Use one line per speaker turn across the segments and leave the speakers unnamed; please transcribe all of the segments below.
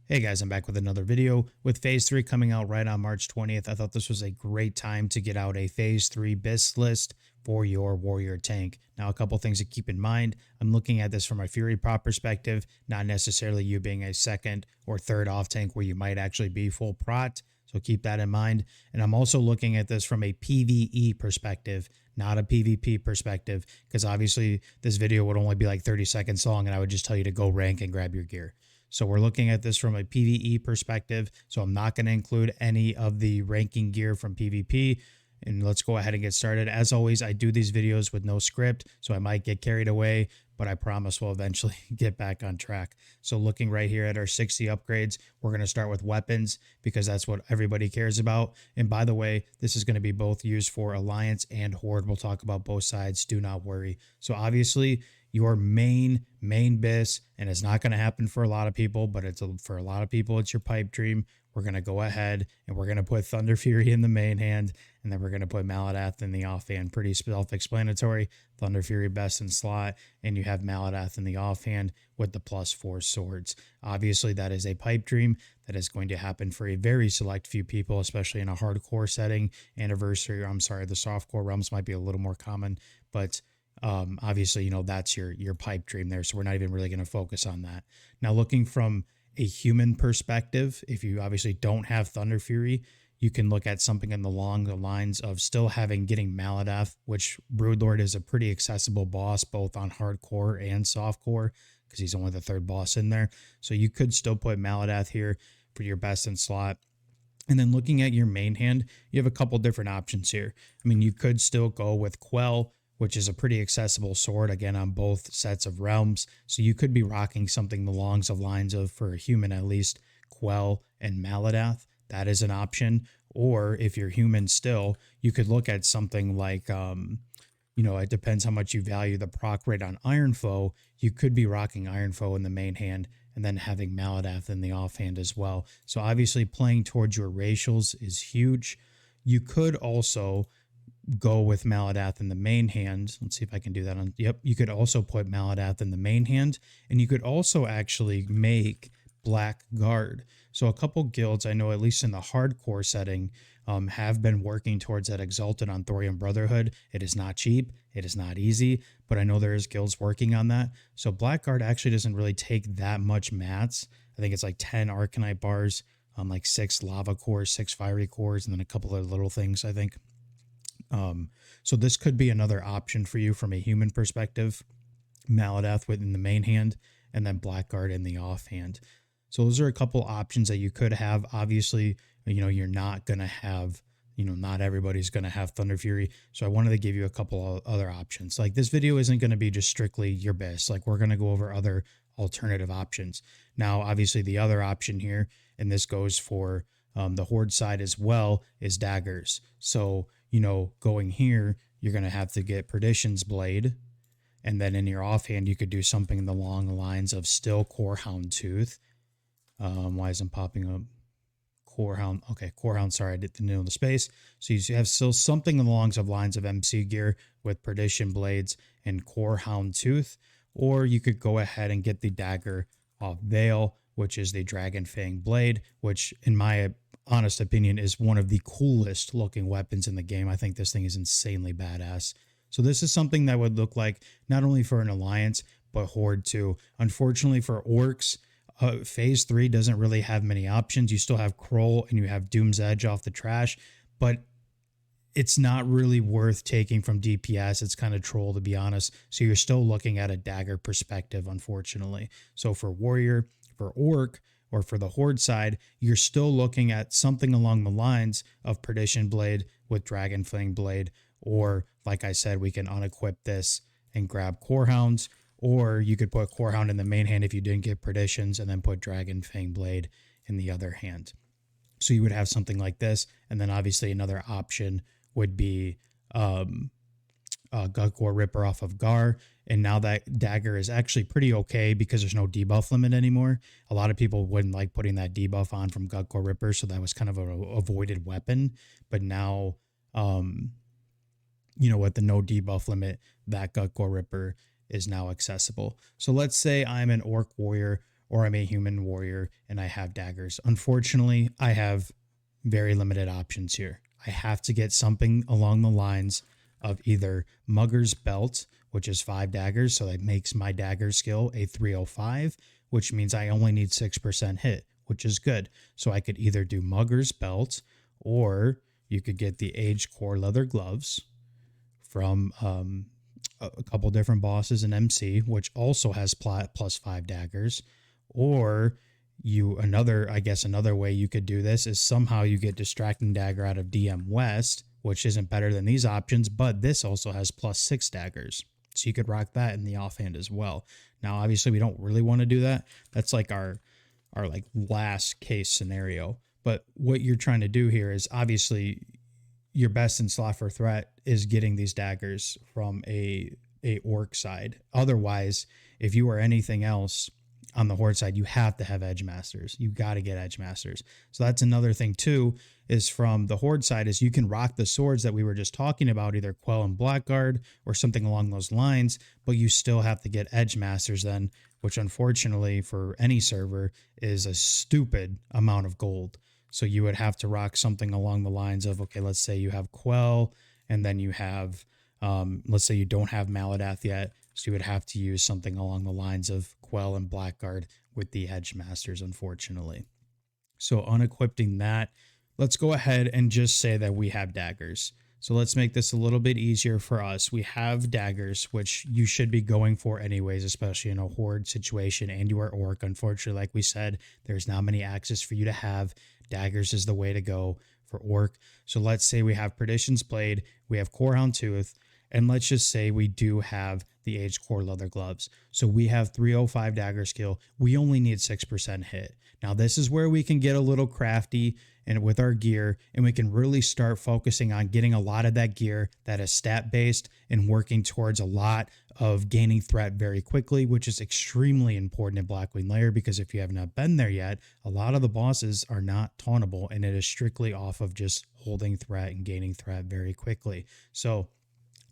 Hey guys, I'm back with another video. With Phase 3 coming out right on March 20th, I thought this was a great time to get out a Phase 3 BIS list for your warrior tank. Now, a couple things to keep in mind. I'm looking at this from a Fury prop perspective, not necessarily you being a second or third off tank where you might actually be full prot. So keep that in mind. And I'm also looking at this from a PvE perspective, not a PvP perspective, because obviously this video would only be like 30 seconds long and I would just tell you to go rank and grab your gear. So we're looking at this from a PvE perspective. So I'm not going to include any of the ranking gear from PvP. And let's go ahead and get started. As always, I do these videos with no script, so I might get carried away, but I promise we'll eventually get back on track. So looking right here at our 60 upgrades, we're going to start with weapons because that's what everybody cares about. And by the way, this is going to be both used for Alliance and Horde. We'll talk about both sides. Do not worry. So obviously, your main BIS, and it's not going to happen for a lot of people, but for a lot of people, it's your pipe dream. We're going to go ahead and we're going to put Thunder Fury in the main hand, and then we're going to put Maladath in the offhand. Pretty self-explanatory. Thunder Fury best in slot, and you have Maladath in the offhand with the +4 swords. Obviously, that is a pipe dream that is going to happen for a very select few people, especially in a hardcore setting. Anniversary, or I'm sorry, the softcore realms might be a little more common, but obviously, you know, that's your pipe dream there. So we're not even really going to focus on that. Now, looking from a human perspective, if you obviously don't have Thunder Fury, you can look at something along the lines of still getting Maladath, which Broodlord is a pretty accessible boss, both on hardcore and softcore, because he's only the third boss in there. So you could still put Maladath here for your best in slot. And then looking at your main hand, you have a couple different options here. I mean, you could still go with Quell, which is a pretty accessible sword, again, on both sets of realms. So you could be rocking something along the lines of, for a human at least, Quell and Maladath. That is an option. Or if you're human still, you could look at something like, it depends how much you value the proc rate on Iron Foe. You could be rocking Iron Foe in the main hand and then having Maladath in the offhand as well. So obviously playing towards your racials is huge. You could also go with Maladath in the main hand. Let's see if I can do that on. Yep, you could also put Maladath in the main hand, and you could also actually make Blackguard. So a couple guilds I know, at least in the hardcore setting, have been working towards that Exalted on Thorium Brotherhood. It is not cheap, it is not easy, but I know there is guilds working on that. So Blackguard actually doesn't really take that much mats. I think it's like 10 Arcanite bars, like 6 lava cores, 6 fiery cores, and then a couple of little things, I think. So this could be another option for you from a human perspective. Maladath within the main hand, and then Blackguard in the offhand. So those are a couple options that you could have. Obviously, you're not going to have, not everybody's going to have Thunder Fury. So I wanted to give you a couple of other options. Like, this video isn't going to be just strictly your best. Like, we're going to go over other alternative options. Now, obviously, the other option here, and this goes for the Horde side as well, is daggers. So, going here, you're going to have to get Perdition's Blade. And then in your offhand, you could do something along the lines of still Corehound Tooth. Why isn't popping up? Corehound. Okay, Corehound, sorry, I didn't know the space. So you have still something along the lines of MC gear with Perdition Blades and Corehound Tooth. Or you could go ahead and get the Dagger off Veil, which is the Dragon Fang Blade, which in my honest opinion is one of the coolest looking weapons in the game. I think this thing is insanely badass. So this is something that would look like not only for an Alliance, but Horde too. Unfortunately for Orcs, Phase 3 doesn't really have many options. You still have Kroll and you have Doom's Edge off the trash, but it's not really worth taking from DPS. It's kind of troll, to be honest. So you're still looking at a dagger perspective, unfortunately. So for Warrior, for Orc, or for the Horde side, you're still looking at something along the lines of Perdition Blade with Dragon Fang Blade, or like I said, we can unequip this and grab Corehounds, or you could put Corehound in the main hand if you didn't get Perditions, and then put Dragon Fang Blade in the other hand. So you would have something like this, and then obviously another option would be Gutcore Ripper off of Gar. And now that Dagger is actually pretty okay because there's no debuff limit anymore. A lot of people wouldn't like putting that debuff on from Gutcore Ripper, so that was kind of an avoided weapon. But now, with the no debuff limit, that Gutcore Ripper is now accessible. So let's say I'm an Orc Warrior or I'm a human warrior and I have daggers. Unfortunately, I have very limited options here. I have to get something along the lines of either Mugger's Belt, which is 5 daggers, so that makes my dagger skill a 305, which means I only need 6% hit, which is good. So I could either do Mugger's Belt, or you could get the Aged Core leather gloves from a couple different bosses in MC, which also has plus 5 daggers. Or another way you could do this is somehow you get Distracting Dagger out of DM West, which isn't better than these options, but this also has plus 6 daggers. So you could rock that in the offhand as well. Now, obviously, we don't really want to do that. That's like our like last case scenario. But what you're trying to do here is obviously your best in slot for threat is getting these daggers from a orc side. Otherwise, if you are anything else on the horde side, you have to have edge masters. You got to get edge masters. So that's another thing too, is from the horde side, is you can rock the swords that we were just talking about, either Quell and Blackguard or something along those lines, but you still have to get edge masters then, which unfortunately for any server is a stupid amount of gold. So you would have to rock something along the lines of, okay, let's say you have Quell, and then you have, let's say you don't have Maladath yet, so you would have to use something along the lines of Quell and Blackguard with the Edge Masters, unfortunately. So unequipping that, let's go ahead and just say that we have daggers. So let's make this a little bit easier for us. We have daggers, which you should be going for anyways, especially in a horde situation and you are orc. Unfortunately, like we said, there's not many axes for you to have. Daggers is the way to go for orc. So let's say we have Perdition's Blade, we have Corehound Tooth, and let's just say we do have the Aged Core leather gloves. So we have 305 dagger skill. We only need 6% hit. Now this is where we can get a little crafty and with our gear, and we can really start focusing on getting a lot of that gear that is stat based and working towards a lot of gaining threat very quickly, which is extremely important in Blackwing Lair, because if you have not been there yet, a lot of the bosses are not tauntable and it is strictly off of just holding threat and gaining threat very quickly. So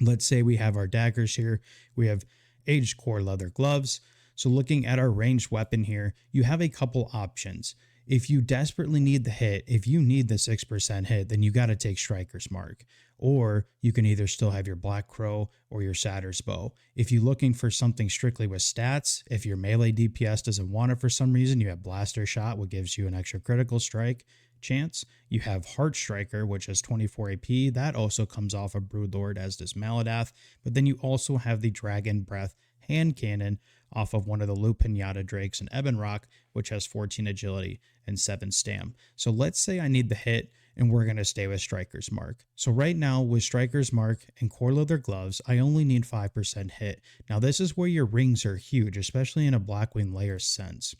let's say we have our daggers here. We have Aged Core leather gloves. So looking at our ranged weapon here, you have a couple options. If you desperately need the hit, if you need the 6% hit, then you got to take Striker's Mark. Or you can either still have your Black Crow or your Satyr's Bow. If you're looking for something strictly with stats, if your melee DPS doesn't want it for some reason, you have Blaster Shot, which gives you an extra critical strike chance. You have Heart Striker, which has 24 AP. That also comes off of Broodlord, as does Maladath. But then you also have the Dragon Breath hand cannon off of one of the Lu Pinata Drakes in Ebon Rock, which has 14 agility and 7 stam. So let's say I need the hit and we're going to stay with Striker's Mark. So right now with Striker's Mark and Core leather gloves, I only need 5% hit. Now this is where your rings are huge, especially in a Blackwing Lair sense.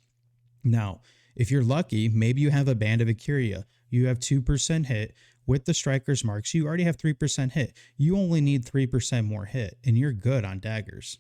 Now, if you're lucky, maybe you have a Band of Ikuria. You have 2% hit with the Striker's Mark, so you already have 3% hit. You only need 3% more hit and you're good on daggers.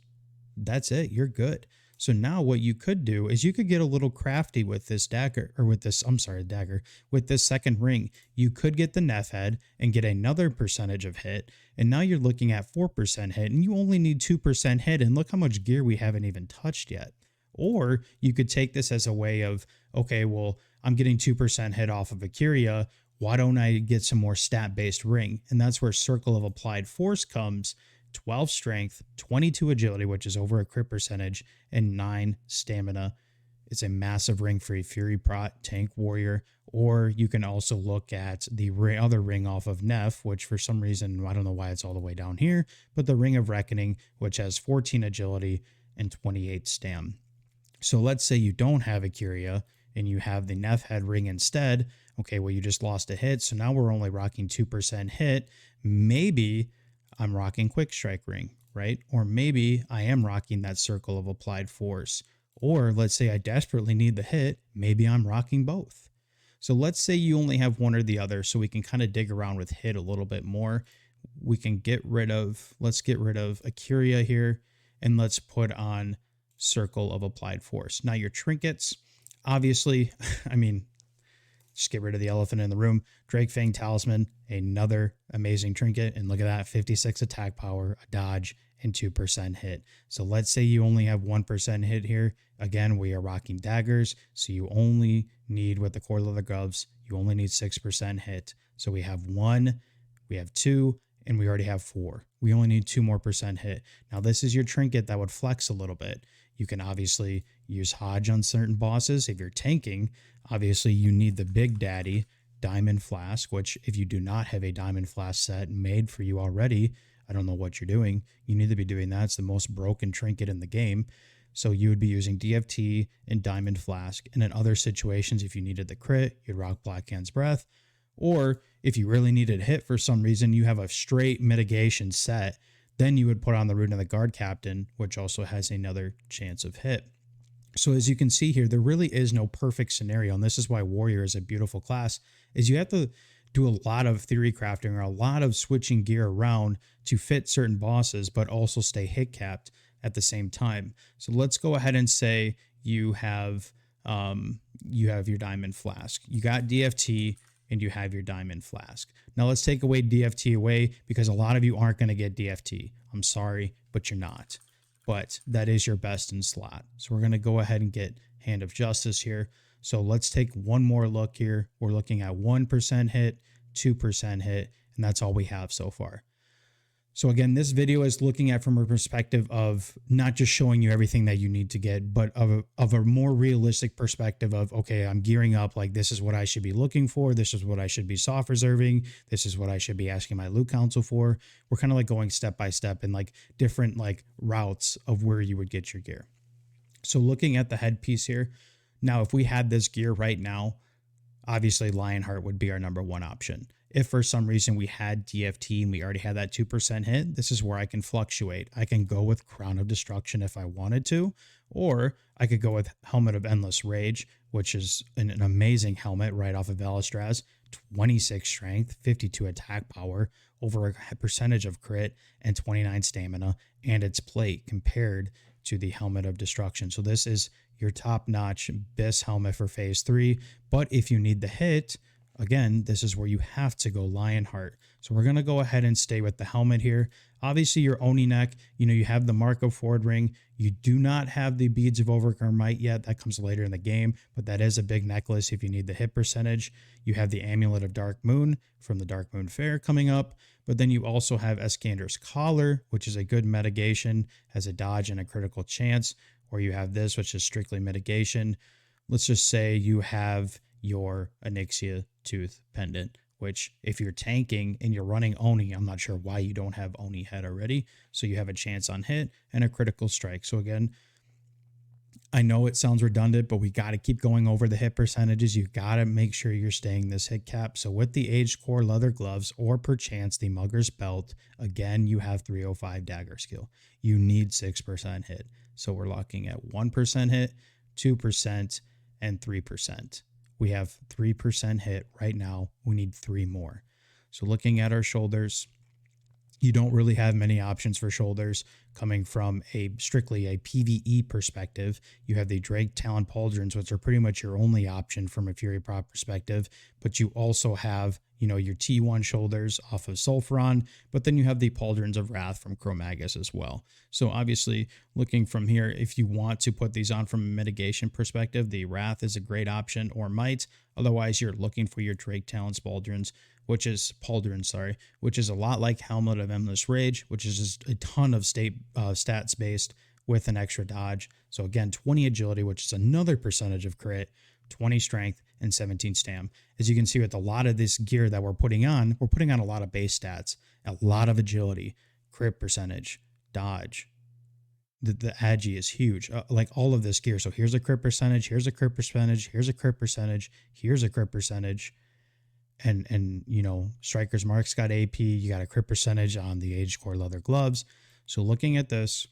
That's it. You're good. So now what you could do is you could get a little crafty with this dagger, or with this, dagger, with this second ring. You could get the Neff head and get another percentage of hit. And now you're looking at 4% hit and you only need 2% hit. And look how much gear we haven't even touched yet. Or you could take this as a way of, okay, well, I'm getting 2% hit off of Ikuria. Why don't I get some more stat-based ring? And that's where Circle of Applied Force comes. 12 strength, 22 agility, which is over a crit percentage, and 9 stamina. It's a massive ring for a Fury Prot tank warrior. Or you can also look at the other ring off of Neff, which for some reason, I don't know why it's all the way down here, but the Ring of Reckoning, which has 14 agility and 28 stam. So let's say you don't have Ikuria and you have the Neff head ring instead. Okay, well, you just lost a hit, so now we're only rocking 2% hit. Maybe I'm rocking Quick Strike ring, right? Or maybe I am rocking that Circle of Applied Force. Or let's say I desperately need the hit. Maybe I'm rocking both. So let's say you only have one or the other, so we can kind of dig around with hit a little bit more. We can let's get rid of Ikuria here, and let's put on Circle of Applied Force. Now your trinkets, obviously, I mean, just get rid of the elephant in the room. Drake Fang Talisman, another amazing trinket. And look at that, 56 attack power, a dodge, and 2% hit. So let's say you only have 1% hit here. Again, we are rocking daggers. So you only need, with the core leather gloves, you only need 6% hit. So we have 1, we have 2, and we already have 4. We only need 2 more percent hit. Now this is your trinket that would flex a little bit. You can obviously use Hodge on certain bosses. If you're tanking, obviously you need the big daddy diamond flask, which if you do not have a diamond flask set made for you already, I don't know what you're doing. You need to be doing that. It's the most broken trinket in the game. So you would be using DFT and diamond flask. And in other situations, if you needed the crit, you'd rock Blackhand's Breath. Or if you really needed hit for some reason, you have a straight mitigation set, then you would put on the Rune of the Guard Captain, which also has another chance of hit. So as you can see here, there really is no perfect scenario. And this is why Warrior is a beautiful class, is you have to do a lot of theory crafting or a lot of switching gear around to fit certain bosses, but also stay hit capped at the same time. So let's go ahead and say you have your diamond flask. You got DFT and you have your diamond flask. Now let's take away DFT away because a lot of you aren't going to get DFT. I'm sorry, but you're not. But that is your best in slot. So we're going to go ahead and get Hand of Justice here. So let's take one more look here. We're looking at 1% hit, 2% hit, and that's all we have so far. So again, this video is looking at from a perspective of not just showing you everything that you need to get, but of a more realistic perspective of, okay, I'm gearing up, like this is what I should be looking for. This is what I should be soft reserving. This is what I should be asking my loot council for. We're kind of like going step by step in like different like routes of where you would get your gear. So looking at the headpiece here, now if we had this gear right now, obviously Lionheart would be our number one option. If for some reason we had DFT and we already had that 2% hit, this is where I can fluctuate. I can go with Crown of Destruction if I wanted to, or I could go with Helmet of Endless Rage, which is an amazing helmet right off of Valistraz, 26 strength, 52 attack power, over a percentage of crit, and 29 stamina, and its plate compared to the Helmet of Destruction. So this is your top-notch BIS helmet for phase 3, but if you need the hit, again, this is where you have to go Lionheart. So we're going to go ahead and stay with the helmet here. Obviously, your Oni neck, you have the Mark of Ford ring. You do not have the Beads of Overgrown Might yet. That comes later in the game, but that is a big necklace if you need the hit percentage. You have the Amulet of Dark Moon from the Dark Moon Fair coming up, but then you also have Escander's Collar, which is a good mitigation, has a dodge and a critical chance, or you have this, which is strictly mitigation. Let's just say you have your Onyxia Tooth Pendant, which if you're tanking and you're running Oni, I'm not sure why you don't have Oni head already. So you have a chance on hit and a critical strike. So again, I know it sounds redundant, but we got to keep going over the hit percentages. You got to make sure you're staying this hit cap. So with the Aged Core leather gloves or perchance the Mugger's Belt, again, you have 305 dagger skill. You need 6% hit. So we're looking at 1% hit, 2%, and 3%. We have 3% hit right now. We need 3 more. So looking at our shoulders, you don't really have many options for shoulders coming from strictly a PvE perspective. You have the Drake Talon Pauldrons, which are pretty much your only option from a Fury Prop perspective, but you also have, your T1 shoulders off of Sulfuron, but then you have the Pauldrons of Wrath from Chromagus as well. So obviously looking from here, if you want to put these on from a mitigation perspective, the Wrath is a great option, or Might. Otherwise, you're looking for your Drake Talon Pauldrons, which is a lot like Helmet of Endless Rage, which is just a ton of stats based with an extra dodge. So again, 20 agility, which is another percentage of crit, 20 strength, and 17 stam. As you can see with a lot of this gear that we're putting on a lot of base stats, a lot of agility, crit percentage, dodge. The agi is huge, like all of this gear. So here's a crit percentage, here's a crit percentage, here's a crit percentage, here's a crit percentage. And Striker's Mark's got AP, you got a crit percentage on the Aged Core leather gloves. So looking at this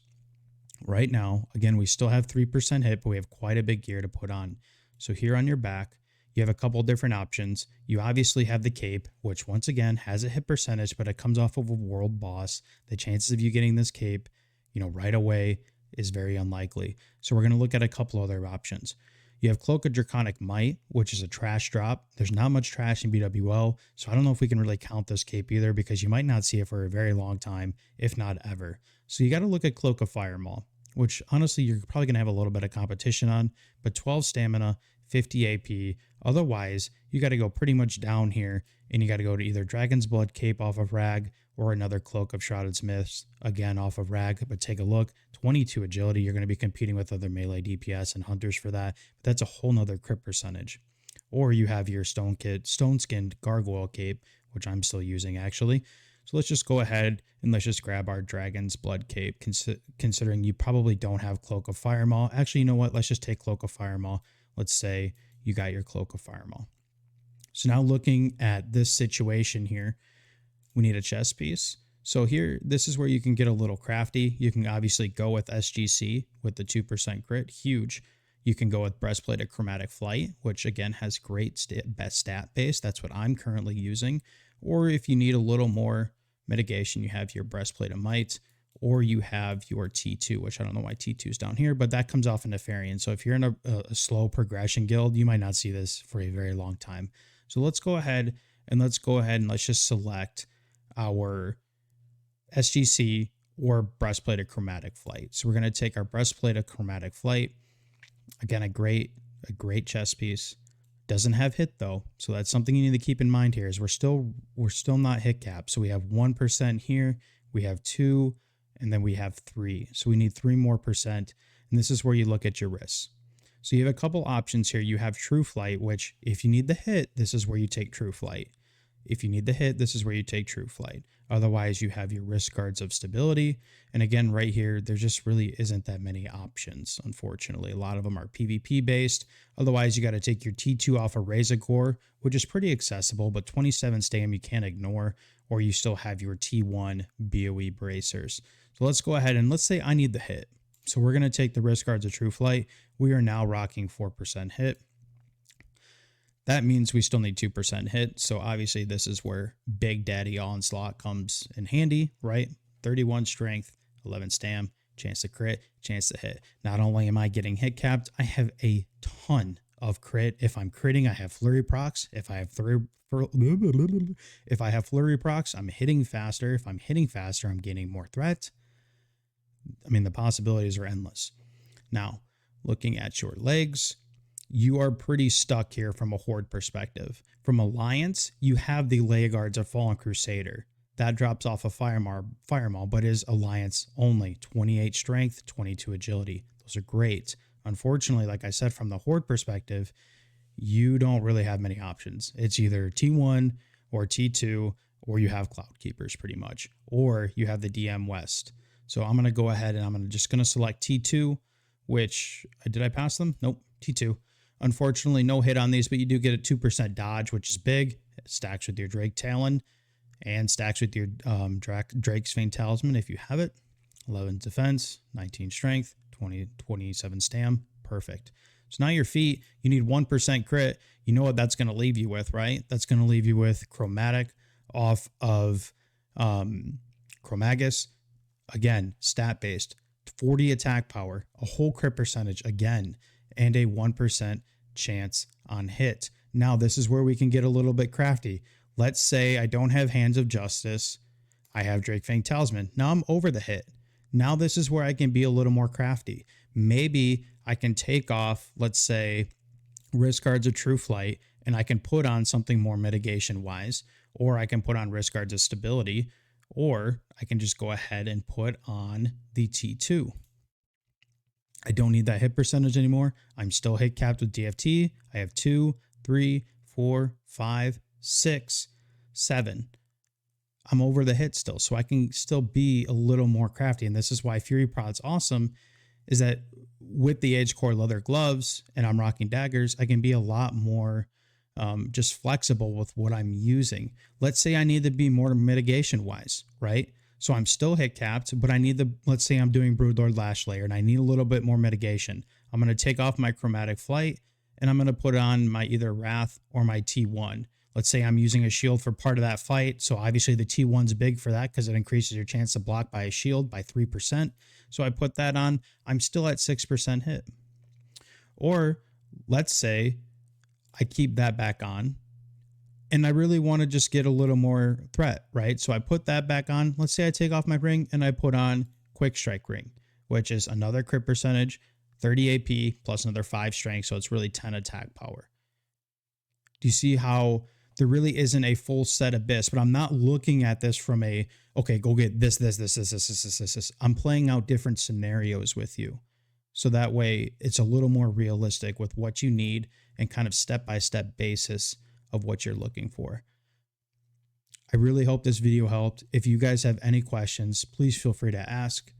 right now, again, we still have 3% hit, but we have quite a big gear to put on. So here on your back, you have a couple different options. You obviously have the cape, which once again has a hit percentage, but it comes off of a world boss. The chances of you getting this cape, right away is very unlikely. So we're going to look at a couple other options. You have Cloak of Draconic Might, which is a trash drop. There's not much trash in BWO, so I don't know if we can really count this cape either because you might not see it for a very long time, if not ever. So you got to look at Cloak of Firemaw, which honestly you're probably going to have a little bit of competition on, but 12 stamina, 50 AP. Otherwise, you got to go pretty much down here, and you got to go to either Dragon's Blood Cape off of Rag or another Cloak of Shrouded Smiths, again off of Rag. But take a look, 22 agility. You're going to be competing with other melee DPS and hunters for that. But that's a whole nother crit percentage. Or you have your Stone Skinned Gargoyle Cape, which I'm still using actually. So let's just go ahead and let's just grab our Dragon's Blood Cape, considering you probably don't have Cloak of Firemaw. Actually, you know what? Let's just take Cloak of Firemaw. Let's say you got your Cloak of Firemaw. So now looking at this situation here, we need a chest piece. So here, this is where you can get a little crafty. You can obviously go with SGC with the 2% crit, huge. You can go with Breastplate of Chromatic Flight, which again has great stat base. That's what I'm currently using. Or if you need a little more mitigation, you have your Breastplate of Might, or you have your T2, which I don't know why T2 is down here, but that comes off in Nefarian. So if you're in a slow progression guild, you might not see this for a very long time. So let's go ahead and let's just select our SGC or Breastplate of Chromatic Flight. So we're going to take our Breastplate of Chromatic Flight. Again, a great chest piece. Doesn't have hit though, so that's something you need to keep in mind here. Is we're still not hit capped. So we have 1% here, we have 2, and then we have 3. So we need 3 more percent, and this is where you look at your risks. So you have a couple options here. You have True Flight, which if you need the hit, this is where you take True Flight. If you need the hit, this is where you take True Flight. Otherwise, you have your Risk Guards of Stability. And again, right here, there just really isn't that many options, unfortunately. A lot of them are PvP based. Otherwise, you got to take your T2 off of Razor Core, which is pretty accessible, but 27 stam you can't ignore, or you still have your T1 BOE bracers. So let's go ahead and let's say I need the hit. So we're going to take the Risk Guards of True Flight. We are now rocking 4% hit. That means we still need 2% hit. So obviously this is where Big Daddy Onslaught comes in handy, right? 31 strength, 11 stam, chance to crit, chance to hit. Not only am I getting hit capped, I have a ton of crit. If I'm critting, I have flurry procs. If I have flurry procs, I'm hitting faster. If I'm hitting faster, I'm gaining more threat. I mean, the possibilities are endless. Now, looking at your legs, you are pretty stuck here from a Horde perspective. From Alliance, you have the Lay Guards of Fallen Crusader. That drops off of Firemaw, but is Alliance only. 28 strength, 22 agility. Those are great. Unfortunately, like I said, from the Horde perspective, you don't really have many options. It's either T1 or T2, or you have Cloud Keepers pretty much, or you have the DM West. So I'm going to go ahead and I'm just going to select T2, which, did I pass them? Nope, T2. Unfortunately, no hit on these, but you do get a 2% dodge, which is big. It stacks with your Drake Talon and stacks with your Drake's Fane Talisman if you have it. 11 defense, 19 strength, 27 stam. Perfect. So now your feet, you need 1% crit. You know what that's going to leave you with, right? That's going to leave you with Chromatic off of Chromagus. Again, stat-based. 40 attack power, a whole crit percentage again, and a 1% chance on hit. Now, this is where we can get a little bit crafty. Let's say I don't have Hands of Justice. I have Drake Fang Talisman. Now I'm over the hit. Now this is where I can be a little more crafty. Maybe I can take off, let's say, Risk Guards of True Flight, and I can put on something more mitigation-wise, or I can put on Risk Guards of Stability, or I can just go ahead and put on the T2. I don't need that hit percentage anymore. I'm still hit capped with DFT. I have 2, 3, 4, 5, 6, 7. I'm over the hit still, so I can still be a little more crafty. And this is why Fury Prod's awesome, is that with the Age Core leather gloves and I'm rocking daggers, I can be a lot more just flexible with what I'm using. Let's say I need to be more mitigation wise, right? So I'm still hit capped, but I need let's say I'm doing Broodlord Lash Layer and I need a little bit more mitigation. I'm going to take off my Chromatic Flight and I'm going to put on my either Wrath or my T1. Let's say I'm using a shield for part of that fight. So obviously the T1's big for that because it increases your chance to block by a shield by 3%. So I put that on. I'm still at 6% hit. Or let's say I keep that back on and I really want to just get a little more threat, right? So I put that back on. Let's say I take off my ring and I put on quick strike ring, which is another crit percentage, 30 AP plus another 5 strength. So it's really 10 attack power. Do you see how there really isn't a full set abyss, but I'm not looking at this from a, okay, go get this. I'm playing out different scenarios with you. So that way it's a little more realistic with what you need and kind of step-by-step basis of what you're looking for. I really hope this video helped. If you guys have any questions, please feel free to ask.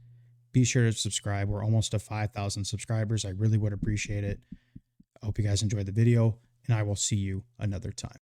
Be sure to subscribe. We're almost to 5,000 subscribers. I really would appreciate it. I hope you guys enjoyed the video, and I will see you another time.